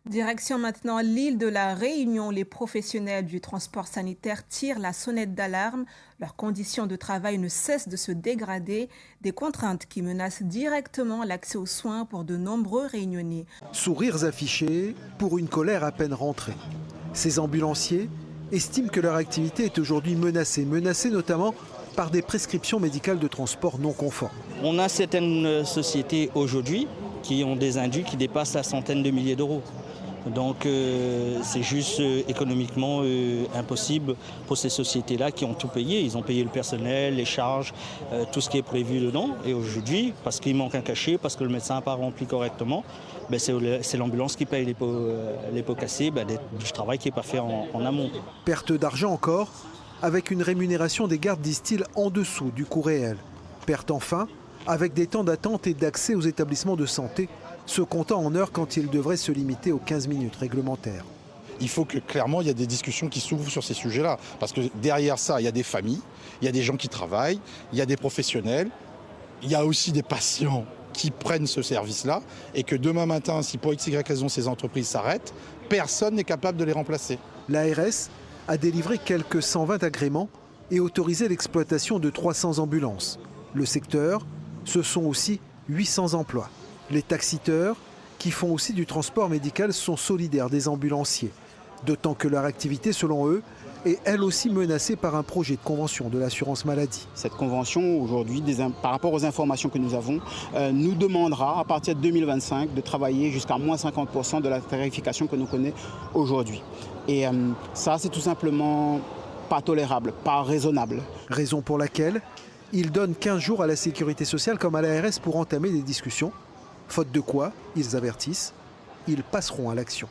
Direction maintenant l'île de la Réunion. Les professionnels du transport sanitaire tirent la sonnette d'alarme. Leurs conditions de travail ne cessent de se dégrader, des contraintes qui menacent directement l'accès aux soins pour de nombreux Réunionnais. Sourires affichés pour une colère à peine rentrée. Ces ambulanciers estiment que leur activité est aujourd'hui menacée notamment par des prescriptions médicales de transport non conformes. On a certaines sociétés aujourd'hui qui ont des indus qui dépassent la centaine de milliers d'euros. Donc c'est juste économiquement impossible pour ces sociétés-là qui ont tout payé. Ils ont payé le personnel, les charges, tout ce qui est prévu dedans. Et aujourd'hui, parce qu'il manque un cachet, parce que le médecin n'a pas rempli correctement, c'est l'ambulance qui paye les pots cassés du travail qui n'est pas fait en amont. Perte d'argent encore, avec une rémunération des gardes, disent-ils, en dessous du coût réel. Perte enfin, avec des temps d'attente et d'accès aux établissements de santé, se comptant en heures quand il devrait se limiter aux 15 minutes réglementaires. Il faut que clairement il y a des discussions qui s'ouvrent sur ces sujets-là. Parce que derrière ça, il y a des familles, il y a des gens qui travaillent, il y a des professionnels, il y a aussi des patients qui prennent ce service-là et que demain matin, si pour XY raison ces entreprises s'arrêtent, personne n'est capable de les remplacer. L'ARS a délivré quelques 120 agréments et autorisé l'exploitation de 300 ambulances. Le secteur, ce sont aussi 800 emplois. Les taxiteurs, qui font aussi du transport médical, sont solidaires des ambulanciers. D'autant que leur activité, selon eux, est elle aussi menacée par un projet de convention de l'assurance maladie. Cette convention, aujourd'hui, par rapport aux informations que nous avons, nous demandera, à partir de 2025, de travailler jusqu'à moins 50% de la tarification que nous connaissons aujourd'hui. Et ça, c'est tout simplement pas tolérable, pas raisonnable. Raison pour laquelle ils donnent 15 jours à la sécurité sociale comme à l'ARS pour entamer des discussions. Faute de quoi, ils avertissent, ils passeront à l'action.